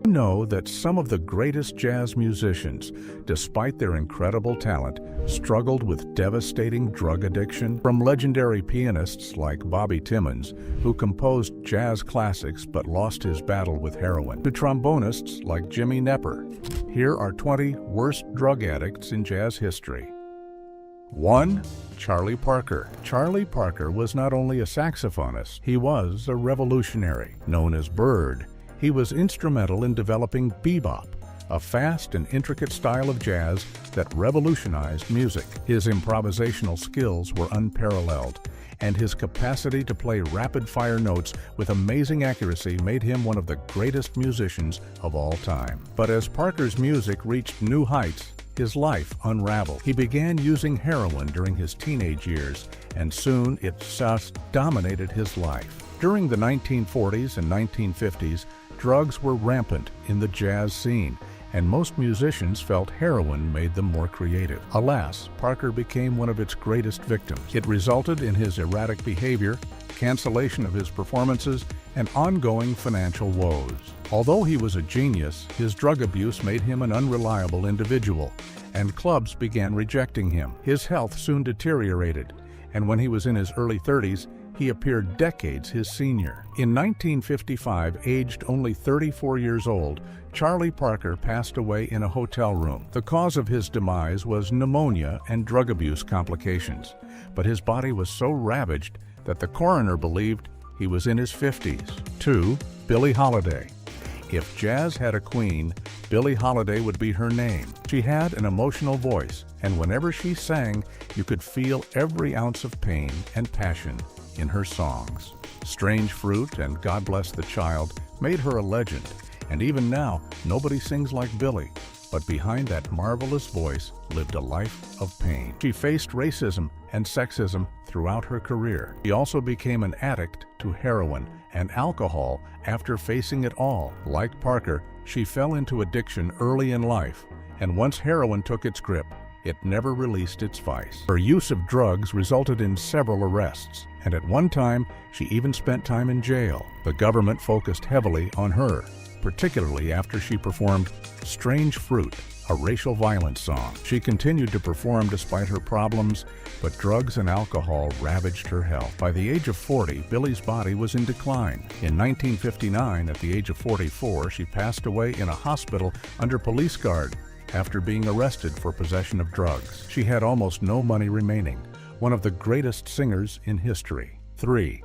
You know that some of the greatest jazz musicians, despite their incredible talent, struggled with devastating drug addiction? From legendary pianists like Bobby Timmons, who composed jazz classics but lost his battle with heroin, to trombonists like Jimmy Knepper, here are 20 worst drug addicts in jazz history. 1. Charlie Parker. Charlie Parker was not only a saxophonist, he was a revolutionary. Known as Bird, he was instrumental in developing bebop, a fast and intricate style of jazz that revolutionized music. His improvisational skills were unparalleled, and his capacity to play rapid-fire notes with amazing accuracy made him one of the greatest musicians of all time. But as Parker's music reached new heights, his life unraveled. He began using heroin during his teenage years, and soon it just dominated his life. During the 1940s and 1950s, drugs were rampant in the jazz scene, and most musicians felt heroin made them more creative. Alas, Parker became one of its greatest victims. It resulted in his erratic behavior, cancellation of his performances, and ongoing financial woes. Although he was a genius, his drug abuse made him an unreliable individual, and clubs began rejecting him. His health soon deteriorated, and when he was in his early 30s, he appeared decades his senior. In 1955, aged only 34 years old, Charlie Parker passed away in a hotel room. The cause of his demise was pneumonia and drug abuse complications, but his body was so ravaged that the coroner believed he was in his 50s. 2. Billie Holiday. If jazz had a queen, Billie Holiday would be her name. She had an emotional voice, and whenever she sang, you could feel every ounce of pain and passion in her songs. Strange Fruit and God Bless the Child made her a legend, and even now, nobody sings like Billie. But behind that marvelous voice lived a life of pain. She faced racism and sexism throughout her career. She also became an addict to heroin and alcohol after facing it all. Like Parker, she fell into addiction early in life, and once heroin took its grip, it never released its vice. Her use of drugs resulted in several arrests, and at one time, she even spent time in jail. The government focused heavily on her, particularly after she performed Strange Fruit, a racial violence song. She continued to perform despite her problems, but drugs and alcohol ravaged her health. By the age of 40, Billie's body was in decline. In 1959, at the age of 44, she passed away in a hospital under police guard after being arrested for possession of drugs. She had almost no money remaining, one of the greatest singers in history. 3.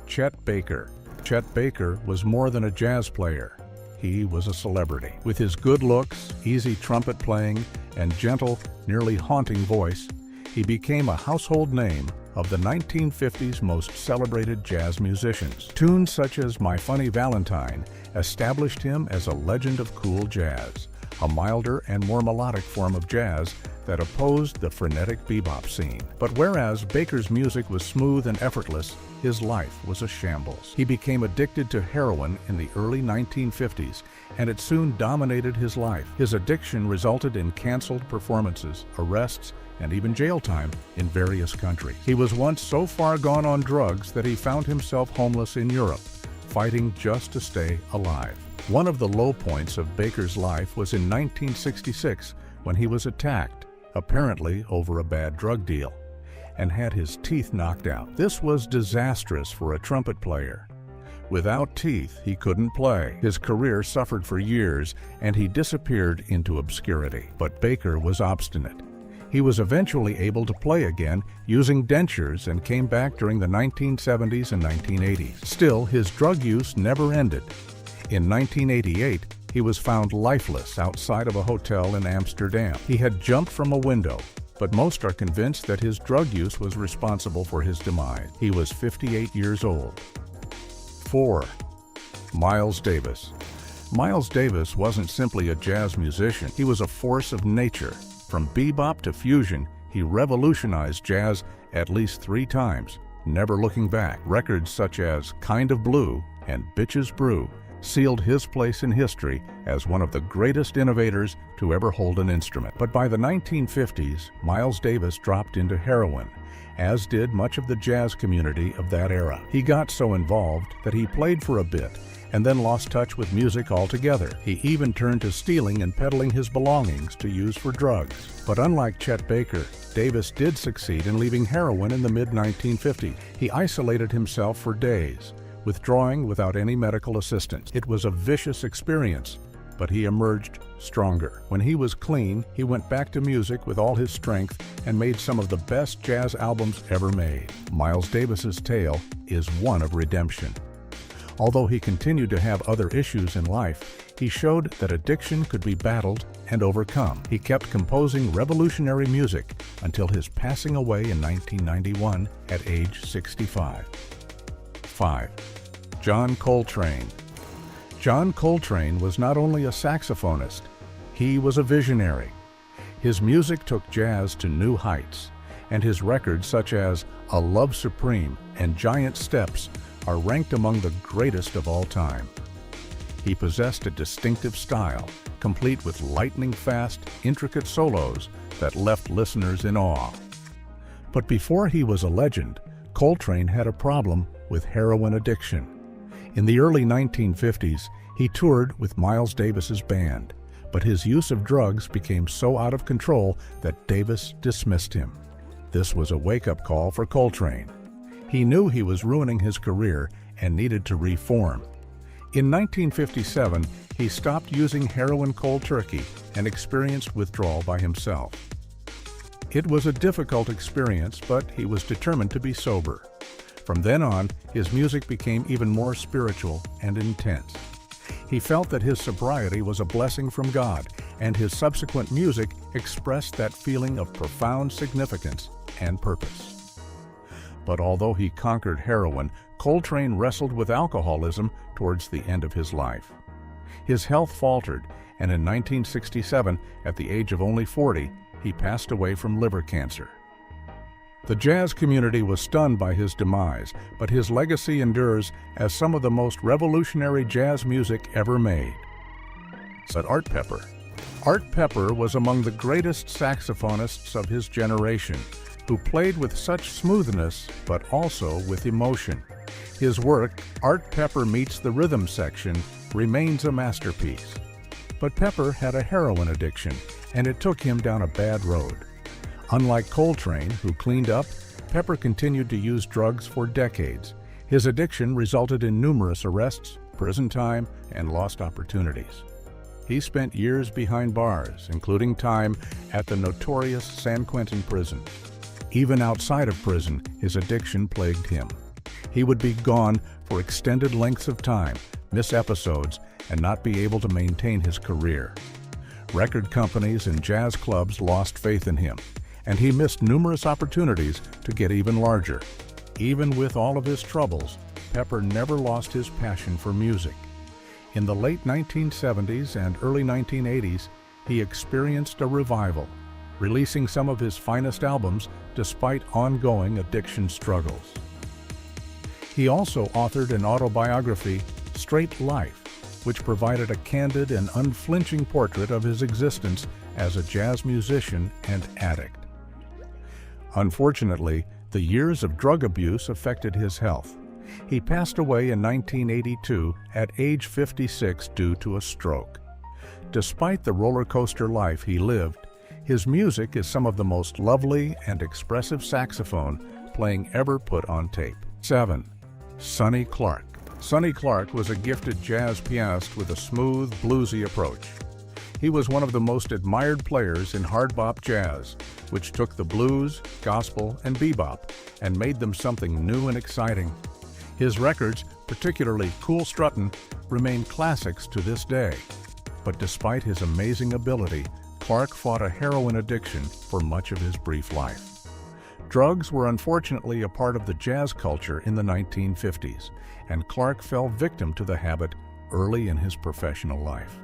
Chet Baker. Chet Baker was more than a jazz player. He was a celebrity. With his good looks, easy trumpet playing, and gentle, nearly haunting voice, he became a household name of the 1950s most celebrated jazz musicians. Tunes such as My Funny Valentine established him as a legend of cool jazz, a milder and more melodic form of jazz that opposed the frenetic bebop scene. But whereas Baker's music was smooth and effortless, his life was a shambles. He became addicted to heroin in the early 1950s, and it soon dominated his life. His addiction resulted in canceled performances, arrests, and even jail time in various countries. He was once so far gone on drugs that he found himself homeless in Europe, fighting just to stay alive. One of the low points of Baker's life was in 1966 when he was attacked, apparently over a bad drug deal, and had his teeth knocked out. This was disastrous for a trumpet player. Without teeth, he couldn't play. His career suffered for years, and he disappeared into obscurity. But Baker was obstinate. He was eventually able to play again using dentures and came back during the 1970s and 1980s. Still, his drug use never ended. In 1988, he was found lifeless outside of a hotel in Amsterdam. He had jumped from a window, but most are convinced that his drug use was responsible for his demise. He was 58 years old. 4. Miles Davis. Miles Davis wasn't simply a jazz musician. He was a force of nature. From bebop to fusion, he revolutionized jazz at least 3 times, never looking back. Records such as Kind of Blue and Bitches Brew sealed his place in history as one of the greatest innovators to ever hold an instrument. But by the 1950s, Miles Davis dropped into heroin, as did much of the jazz community of that era. He got so involved that he played for a bit and then lost touch with music altogether. He even turned to stealing and peddling his belongings to use for drugs. But unlike Chet Baker, Davis did succeed in leaving heroin in the mid-1950s. He isolated himself for days, withdrawing without any medical assistance. It was a vicious experience, but he emerged stronger. When he was clean, he went back to music with all his strength and made some of the best jazz albums ever made. Miles Davis's tale is one of redemption. Although he continued to have other issues in life, he showed that addiction could be battled and overcome. He kept composing revolutionary music until his passing away in 1991 at age 65. 5. John Coltrane. John Coltrane was not only a saxophonist, he was a visionary. His music took jazz to new heights, and his records such as A Love Supreme and Giant Steps are ranked among the greatest of all time. He possessed a distinctive style, complete with lightning-fast, intricate solos that left listeners in awe. But before he was a legend, Coltrane had a problem with heroin addiction. In the early 1950s, he toured with Miles Davis's band, but his use of drugs became so out of control that Davis dismissed him. This was a wake-up call for Coltrane. He knew he was ruining his career and needed to reform. In 1957, he stopped using heroin cold turkey and experienced withdrawal by himself. It was a difficult experience, but he was determined to be sober. From then on, his music became even more spiritual and intense. He felt that his sobriety was a blessing from God, and his subsequent music expressed that feeling of profound significance and purpose. But although he conquered heroin, Coltrane wrestled with alcoholism towards the end of his life. His health faltered, and in 1967, at the age of only 40, he passed away from liver cancer. The jazz community was stunned by his demise, but his legacy endures as some of the most revolutionary jazz music ever made. Said Art Pepper. Art Pepper was among the greatest saxophonists of his generation, who played with such smoothness but also with emotion. His work, Art Pepper Meets the Rhythm Section, remains a masterpiece. But Pepper had a heroin addiction, and it took him down a bad road. Unlike Coltrane, who cleaned up, Pepper continued to use drugs for decades. His addiction resulted in numerous arrests, prison time, and lost opportunities. He spent years behind bars, including time at the notorious San Quentin prison. Even outside of prison, his addiction plagued him. He would be gone for extended lengths of time, miss episodes, and not be able to maintain his career. Record companies and jazz clubs lost faith in him, and he missed numerous opportunities to get even larger. Even with all of his troubles, Pepper never lost his passion for music. In the late 1970s and early 1980s, he experienced a revival, releasing some of his finest albums despite ongoing addiction struggles. He also authored an autobiography, Straight Life, which provided a candid and unflinching portrait of his existence as a jazz musician and addict. Unfortunately, the years of drug abuse affected his health. He passed away in 1982 at age 56 due to a stroke. Despite the roller coaster life he lived, his music is some of the most lovely and expressive saxophone playing ever put on tape. 7. Sonny Clark. Sonny Clark was a gifted jazz pianist with a smooth, bluesy approach. He was one of the most admired players in hard bop jazz, which took the blues, gospel, and bebop and made them something new and exciting. His records, particularly Cool Struttin', remain classics to this day. But despite his amazing ability, Clark fought a heroin addiction for much of his brief life. Drugs were unfortunately a part of the jazz culture in the 1950s, and Clark fell victim to the habit early in his professional life.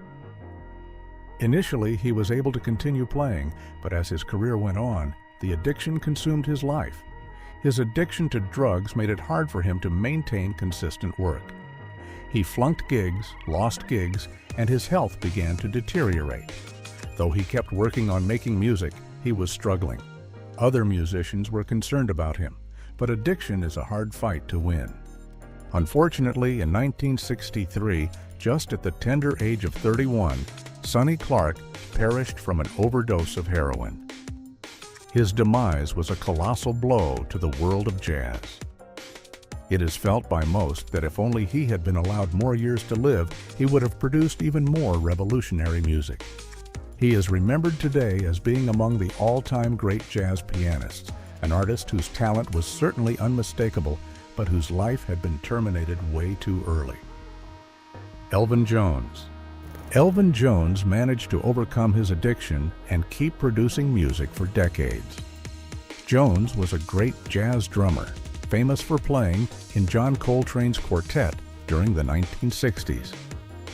Initially, he was able to continue playing, but as his career went on, the addiction consumed his life. His addiction to drugs made it hard for him to maintain consistent work. He flunked gigs, lost gigs, and his health began to deteriorate. Though he kept working on making music, he was struggling. Other musicians were concerned about him, but addiction is a hard fight to win. Unfortunately, in 1963, just at the tender age of 31, Sonny Clark perished from an overdose of heroin. His demise was a colossal blow to the world of jazz. It is felt by most that if only he had been allowed more years to live, he would have produced even more revolutionary music. He is remembered today as being among the all-time great jazz pianists, an artist whose talent was certainly unmistakable, but whose life had been terminated way too early. Elvin Jones. Elvin Jones managed to overcome his addiction and keep producing music for decades. Jones was a great jazz drummer, famous for playing in John Coltrane's quartet during the 1960s.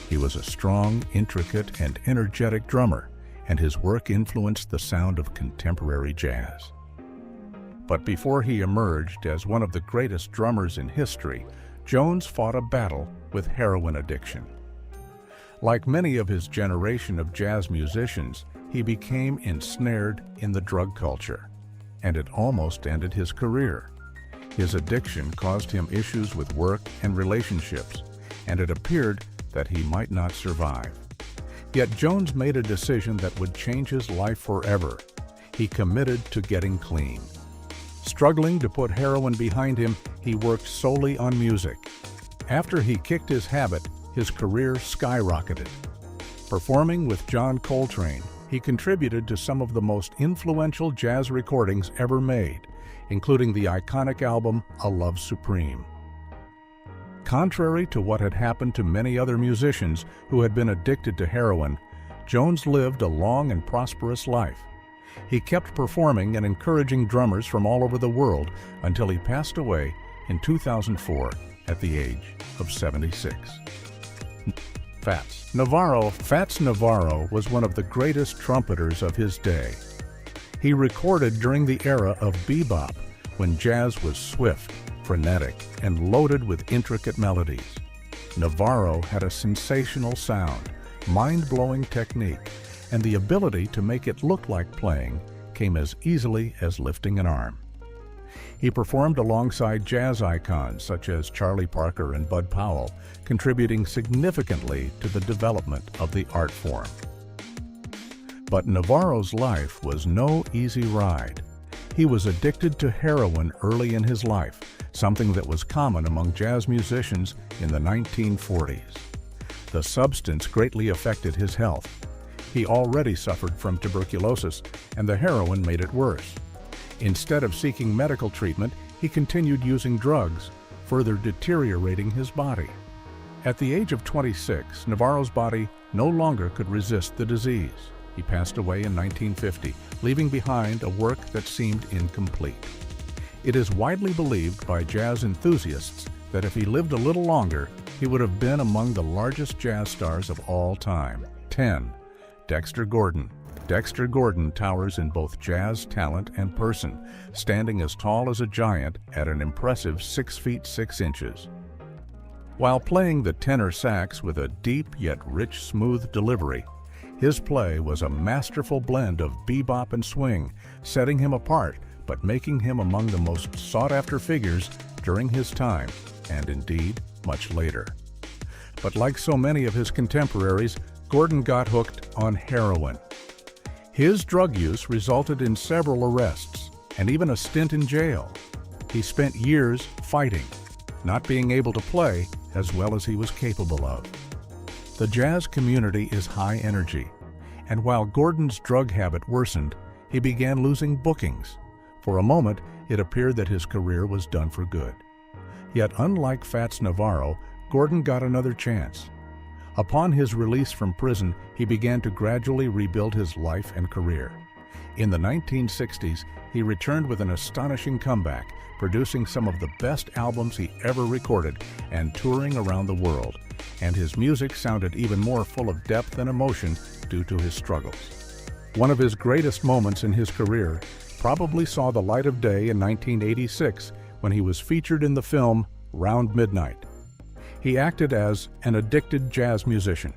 He was a strong, intricate, and energetic drummer, and his work influenced the sound of contemporary jazz. But before he emerged as one of the greatest drummers in history, Jones fought a battle with heroin addiction. Like many of his generation of jazz musicians, he became ensnared in the drug culture, and it almost ended his career. His addiction caused him issues with work and relationships, and it appeared that he might not survive. Yet Jones made a decision that would change his life forever. He committed to getting clean. Struggling to put heroin behind him, he worked solely on music. After he kicked his habit, his career skyrocketed. Performing with John Coltrane, he contributed to some of the most influential jazz recordings ever made, including the iconic album A Love Supreme. Contrary to what had happened to many other musicians who had been addicted to heroin, Jones lived a long and prosperous life. He kept performing and encouraging drummers from all over the world until he passed away in 2004 at the age of 76. Fats Navarro was one of the greatest trumpeters of his day. He recorded during the era of bebop, when jazz was swift, frenetic, and loaded with intricate melodies. Navarro had a sensational sound, mind-blowing technique, and the ability to make it look like playing came as easily as lifting an arm. He performed alongside jazz icons such as Charlie Parker and Bud Powell, contributing significantly to the development of the art form. But Navarro's life was no easy ride. He was addicted to heroin early in his life, something that was common among jazz musicians in the 1940s. The substance greatly affected his health. He already suffered from tuberculosis, and the heroin made it worse. Instead of seeking medical treatment, he continued using drugs, further deteriorating his body. At the age of 26, Navarro's body no longer could resist the disease. He passed away in 1950, leaving behind a work that seemed incomplete. It is widely believed by jazz enthusiasts that if he lived a little longer, he would have been among the largest jazz stars of all time. 10. Dexter Gordon. Dexter Gordon towers in both jazz talent and person, standing as tall as a giant at an impressive 6 feet 6 inches. While playing the tenor sax with a deep yet rich, smooth delivery, his play was a masterful blend of bebop and swing, setting him apart but making him among the most sought-after figures during his time, and indeed much later. But like so many of his contemporaries, Gordon got hooked on heroin. His drug use resulted in several arrests and even a stint in jail. He spent years fighting, not being able to play as well as he was capable of. The jazz community is high energy, and while Gordon's drug habit worsened, he began losing bookings. For a moment, it appeared that his career was done for good. Yet unlike Fats Navarro, Gordon got another chance. Upon his release from prison, he began to gradually rebuild his life and career. In the 1960s, he returned with an astonishing comeback, producing some of the best albums he ever recorded and touring around the world. And his music sounded even more full of depth and emotion due to his struggles. One of his greatest moments in his career probably saw the light of day in 1986 when he was featured in the film Round Midnight. He acted as an addicted jazz musician.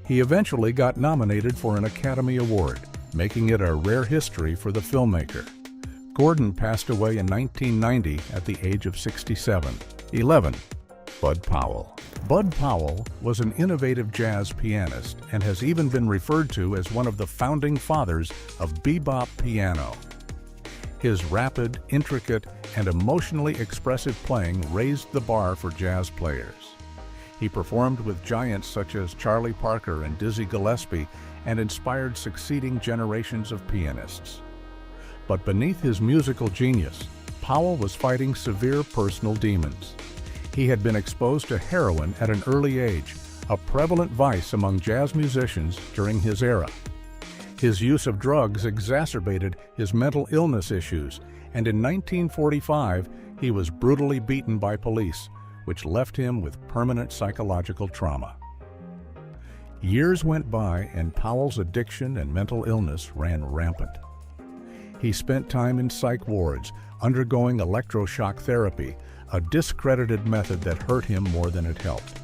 He eventually got nominated for an Academy Award, making it a rare history for the filmmaker. Gordon passed away in 1990 at the age of 67. 11. Bud Powell. Bud Powell was an innovative jazz pianist and has even been referred to as one of the founding fathers of bebop piano. His rapid, intricate, and emotionally expressive playing raised the bar for jazz players. He performed with giants such as Charlie Parker and Dizzy Gillespie and inspired succeeding generations of pianists. But beneath his musical genius, Powell was fighting severe personal demons. He had been exposed to heroin at an early age, a prevalent vice among jazz musicians during his era. His use of drugs exacerbated his mental illness issues, and in 1945 he was brutally beaten by police, which left him with permanent psychological trauma. Years went by and Powell's addiction and mental illness ran rampant. He spent time in psych wards, undergoing electroshock therapy, a discredited method that hurt him more than it helped.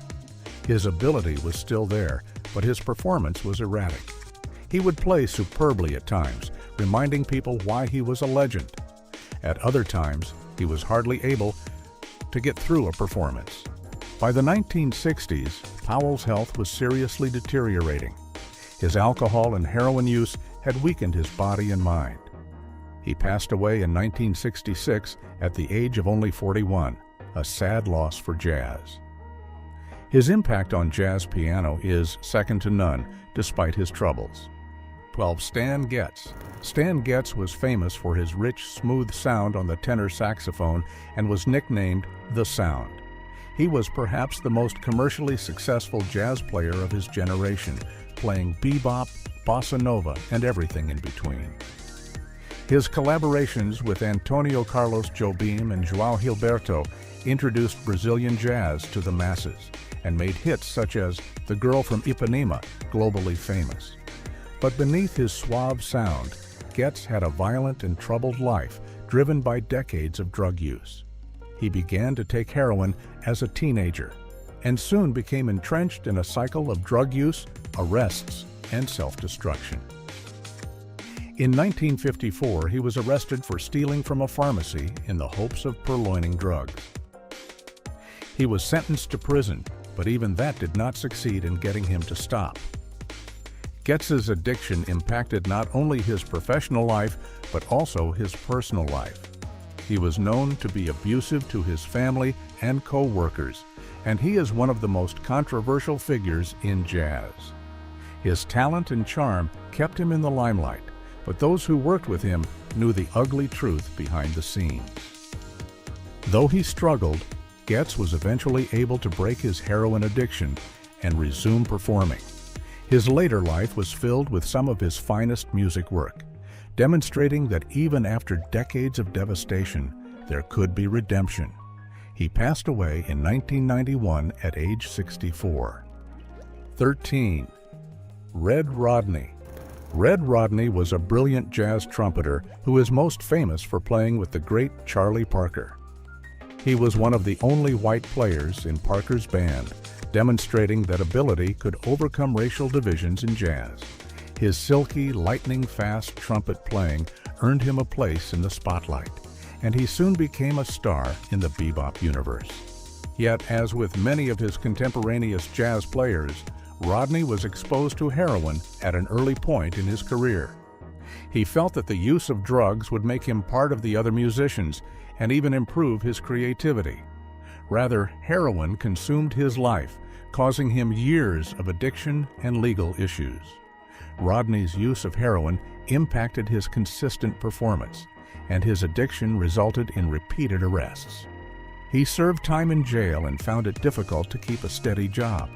His ability was still there, but his performance was erratic. He would play superbly at times, reminding people why he was a legend. At other times, he was hardly able to get through a performance. By the 1960s, Powell's health was seriously deteriorating. His alcohol and heroin use had weakened his body and mind. He passed away in 1966 at the age of only 41, a sad loss for jazz. His impact on jazz piano is second to none, despite his troubles. 12. Stan Getz. Stan Getz was famous for his rich, smooth sound on the tenor saxophone and was nicknamed The Sound. He was perhaps the most commercially successful jazz player of his generation, playing bebop, bossa nova, and everything in between. His collaborations with Antonio Carlos Jobim and João Gilberto introduced Brazilian jazz to the masses and made hits such as The Girl from Ipanema globally famous. But beneath his suave sound, Getz had a violent and troubled life driven by decades of drug use. He began to take heroin as a teenager and soon became entrenched in a cycle of drug use, arrests, and self-destruction. In 1954, he was arrested for stealing from a pharmacy in the hopes of purloining drugs. He was sentenced to prison, but even that did not succeed in getting him to stop. Getz's addiction impacted not only his professional life, but also his personal life. He was known to be abusive to his family and co-workers, and he is one of the most controversial figures in jazz. His talent and charm kept him in the limelight, but those who worked with him knew the ugly truth behind the scenes. Though he struggled, Getz was eventually able to break his heroin addiction and resume performing. His later life was filled with some of his finest music work, demonstrating that even after decades of devastation, there could be redemption. He passed away in 1991 at age 64. 13. Red Rodney. Red Rodney was a brilliant jazz trumpeter who is most famous for playing with the great Charlie Parker. He was one of the only white players in Parker's band, demonstrating that ability could overcome racial divisions in jazz. His silky, lightning-fast trumpet playing earned him a place in the spotlight, and he soon became a star in the bebop universe. Yet, as with many of his contemporaneous jazz players, Rodney was exposed to heroin at an early point in his career. He felt that the use of drugs would make him part of the other musicians and even improve his creativity. Rather, heroin consumed his life, causing him years of addiction and legal issues. Rodney's use of heroin impacted his consistent performance, and his addiction resulted in repeated arrests. He served time in jail and found it difficult to keep a steady job.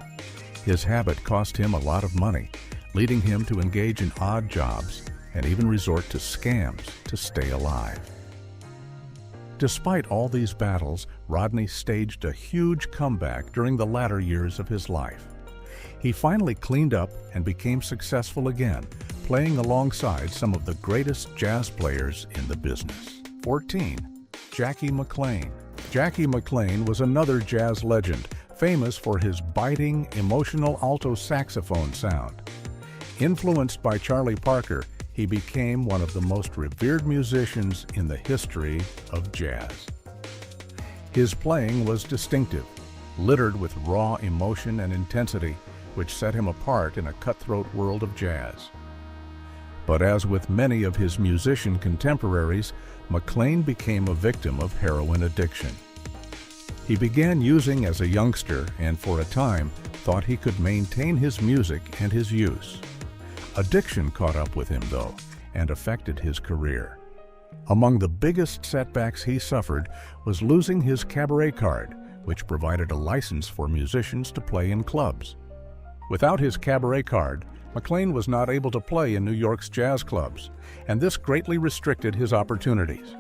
His habit cost him a lot of money, leading him to engage in odd jobs and even resort to scams to stay alive. Despite all these battles, Rodney staged a huge comeback during the latter years of his life. He finally cleaned up and became successful again, playing alongside some of the greatest jazz players in the business. 14. Jackie McLean. Jackie McLean was another jazz legend, famous for his biting, emotional alto saxophone sound. Influenced by Charlie Parker, he became one of the most revered musicians in the history of jazz. His playing was distinctive, littered with raw emotion and intensity, which set him apart in a cutthroat world of jazz. But as with many of his musician contemporaries, McLean became a victim of heroin addiction. He began using as a youngster and for a time thought he could maintain his music and his use. Addiction caught up with him, though, and affected his career. Among the biggest setbacks he suffered was losing his cabaret card, which provided a license for musicians to play in clubs. Without his cabaret card, McLean was not able to play in New York's jazz clubs, and this greatly restricted his opportunities.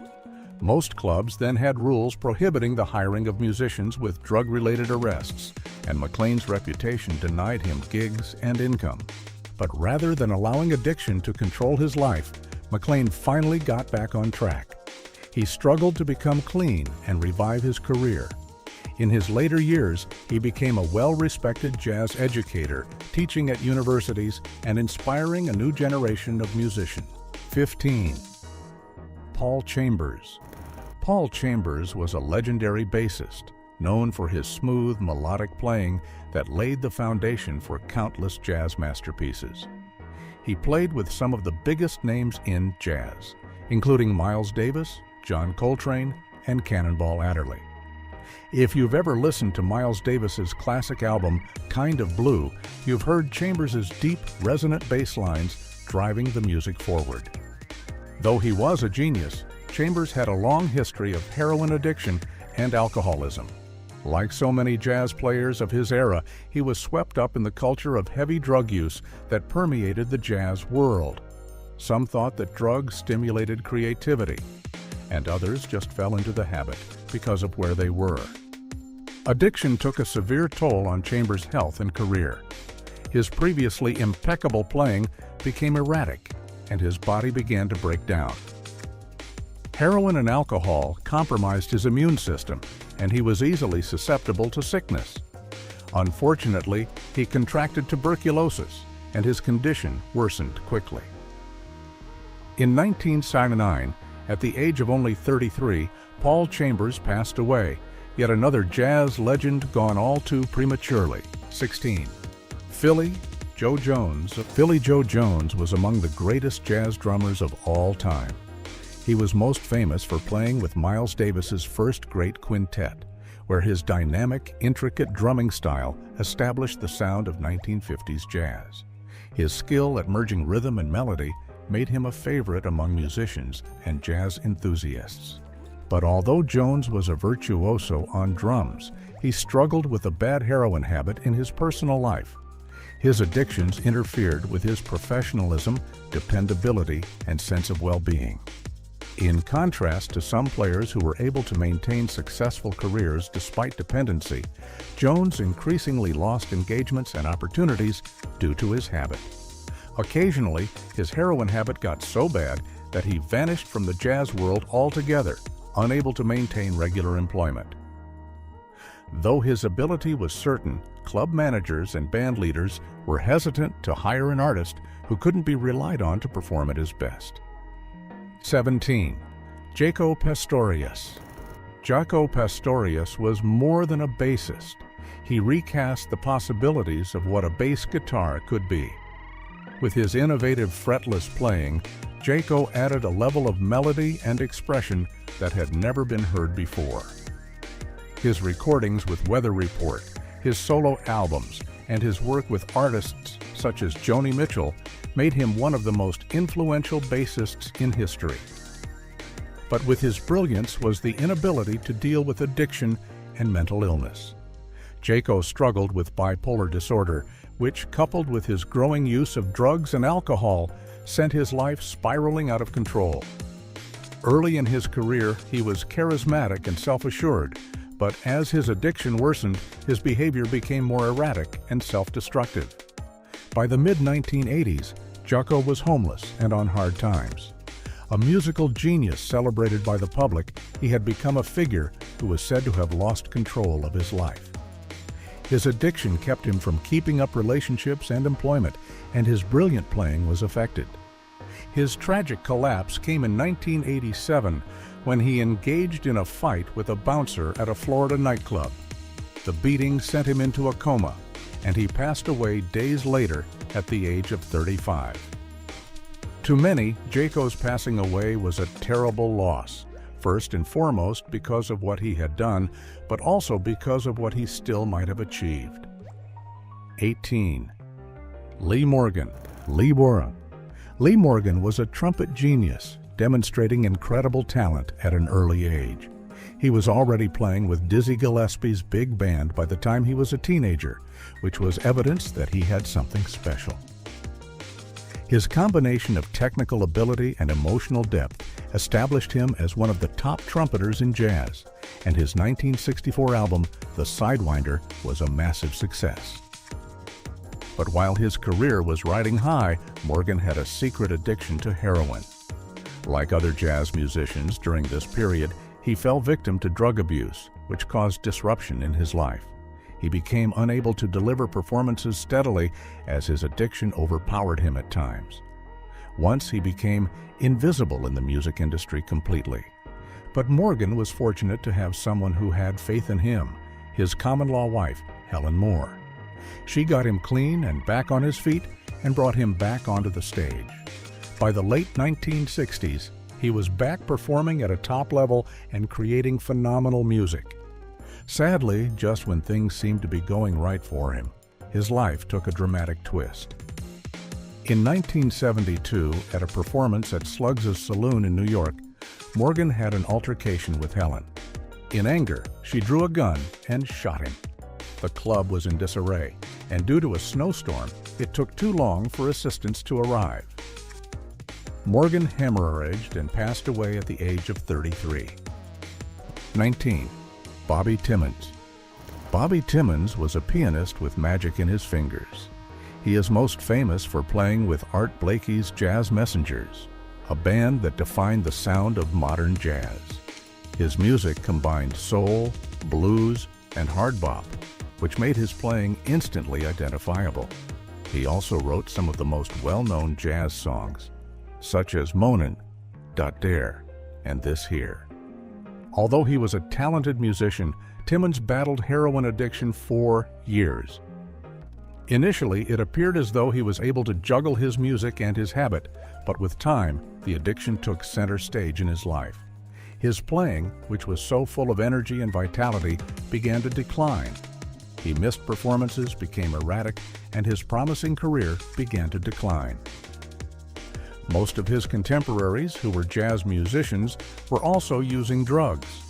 Most clubs then had rules prohibiting the hiring of musicians with drug-related arrests, and McLean's reputation denied him gigs and income. But rather than allowing addiction to control his life, McLean finally got back on track. He struggled to become clean and revive his career. In his later years, he became a well-respected jazz educator, teaching at universities and inspiring a new generation of musicians. 15. Paul Chambers. Paul Chambers was a legendary bassist, known for his smooth, melodic playing that laid the foundation for countless jazz masterpieces. He played with some of the biggest names in jazz, including Miles Davis, John Coltrane, and Cannonball Adderley. If you've ever listened to Miles Davis's classic album, Kind of Blue, you've heard Chambers's deep, resonant bass lines driving the music forward. Though he was a genius, Chambers had a long history of heroin addiction and alcoholism. Like so many jazz players of his era, he was swept up in the culture of heavy drug use that permeated the jazz world. Some thought that drugs stimulated creativity, and others just fell into the habit because of where they were. Addiction took a severe toll on Chambers' health and career. His previously impeccable playing became erratic, and his body began to break down. Heroin and alcohol compromised his immune system, and he was easily susceptible to sickness. Unfortunately, he contracted tuberculosis, and his condition worsened quickly. In 1979, at the age of only 33, Paul Chambers passed away, yet another jazz legend gone all too prematurely. 16. Philly Joe Jones. Philly Joe Jones was among the greatest jazz drummers of all time. He was most famous for playing with Miles Davis's first great quintet, where his dynamic, intricate drumming style established the sound of 1950s jazz. His skill at merging rhythm and melody made him a favorite among musicians and jazz enthusiasts. But although Jones was a virtuoso on drums, he struggled with a bad heroin habit in his personal life. His addictions interfered with his professionalism, dependability, and sense of well-being. In contrast to some players who were able to maintain successful careers despite dependency, Jones increasingly lost engagements and opportunities due to his habit. Occasionally, his heroin habit got so bad that he vanished from the jazz world altogether, unable to maintain regular employment. Though his ability was certain, club managers and band leaders were hesitant to hire an artist who couldn't be relied on to perform at his best. 17. Jaco Pastorius. Jaco Pastorius was more than a bassist. He recast the possibilities of what a bass guitar could be. With his innovative fretless playing, Jaco added a level of melody and expression that had never been heard before. His recordings with Weather Report, his solo albums, and his work with artists such as Joni Mitchell made him one of the most influential bassists in history. But with his brilliance was the inability to deal with addiction and mental illness. Jaco struggled with bipolar disorder, which, coupled with his growing use of drugs and alcohol, sent his life spiraling out of control. Early in his career, he was charismatic and self-assured, but as his addiction worsened, his behavior became more erratic and self-destructive. By the mid-1980s, Jaco was homeless and on hard times. A musical genius celebrated by the public, he had become a figure who was said to have lost control of his life. His addiction kept him from keeping up relationships and employment, and his brilliant playing was affected. His tragic collapse came in 1987 when he engaged in a fight with a bouncer at a Florida nightclub. The beating sent him into a coma, and he passed away days later at the age of 35. To many, Jaco's passing away was a terrible loss, first and foremost because of what he had done, but also because of what he still might have achieved. 18. Lee Morgan. Lee Morgan was a trumpet genius, demonstrating incredible talent at an early age. He was already playing with Dizzy Gillespie's big band by the time he was a teenager, which was evidence that he had something special. His combination of technical ability and emotional depth established him as one of the top trumpeters in jazz, and his 1964 album, The Sidewinder, was a massive success. But while his career was riding high, Morgan had a secret addiction to heroin. Like other jazz musicians during this period, he fell victim to drug abuse, which caused disruption in his life. He became unable to deliver performances steadily as his addiction overpowered him at times. Once he became invisible in the music industry completely. But Morgan was fortunate to have someone who had faith in him, his common-law wife, Helen Moore. She got him clean and back on his feet and brought him back onto the stage. By the late 1960s, he was back performing at a top level and creating phenomenal music. Sadly, just when things seemed to be going right for him, his life took a dramatic twist. In 1972, at a performance at Sluggs' Saloon in New York, Morgan had an altercation with Helen. In anger, she drew a gun and shot him. The club was in disarray, and due to a snowstorm, it took too long for assistance to arrive. Morgan hemorrhaged and passed away at the age of 33. 19. Bobby Timmons. Bobby Timmons was a pianist with magic in his fingers. He is most famous for playing with Art Blakey's Jazz Messengers, a band that defined the sound of modern jazz. His music combined soul, blues, and hard bop, which made his playing instantly identifiable. He also wrote some of the most well-known jazz songs, such as Moanin', Dot Dare, and This Here. Although he was a talented musician, Timmons battled heroin addiction for years. Initially, it appeared as though he was able to juggle his music and his habit, but with time, the addiction took center stage in his life. His playing, which was so full of energy and vitality, began to decline. He missed performances, became erratic, and his promising career began to decline. Most of his contemporaries, who were jazz musicians, were also using drugs,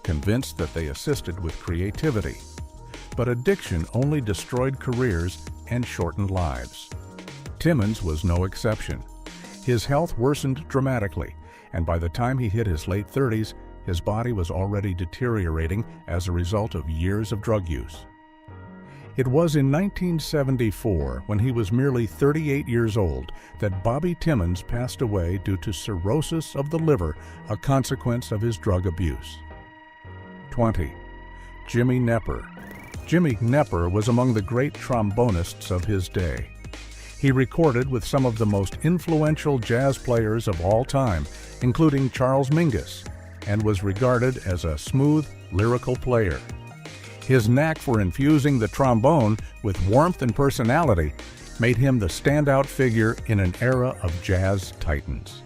convinced that they assisted with creativity. But addiction only destroyed careers and shortened lives. Timmons was no exception. His health worsened dramatically, and by the time he hit his late 30s, his body was already deteriorating as a result of years of drug use. It was in 1974, when he was merely 38 years old, that Bobby Timmons passed away due to cirrhosis of the liver, a consequence of his drug abuse. 20. Jimmy Knepper. Jimmy Knepper was among the great trombonists of his day. He recorded with some of the most influential jazz players of all time, including Charles Mingus, and was regarded as a smooth, lyrical player. His knack for infusing the trombone with warmth and personality made him the standout figure in an era of jazz titans.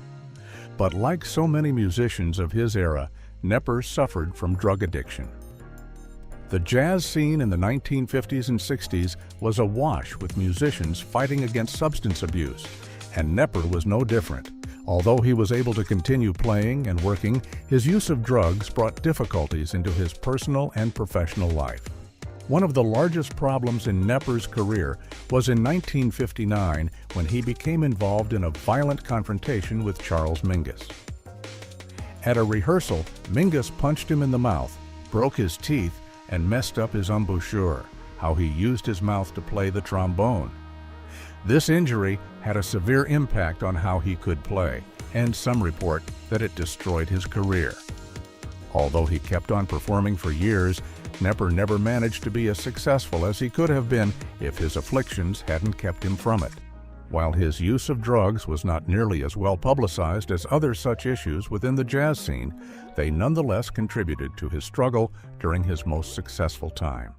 But like so many musicians of his era, Knepper suffered from drug addiction. The jazz scene in the 1950s and 60s was awash with musicians fighting against substance abuse, and Knepper was no different. Although he was able to continue playing and working, his use of drugs brought difficulties into his personal and professional life. One of the largest problems in Knepper's career was in 1959 when he became involved in a violent confrontation with Charles Mingus. At a rehearsal, Mingus punched him in the mouth, broke his teeth, and messed up his embouchure, how he used his mouth to play the trombone. This injury had a severe impact on how he could play, and some report that it destroyed his career. Although he kept on performing for years, Knepper never managed to be as successful as he could have been if his afflictions hadn't kept him from it. While his use of drugs was not nearly as well publicized as other such issues within the jazz scene, they nonetheless contributed to his struggle during his most successful time.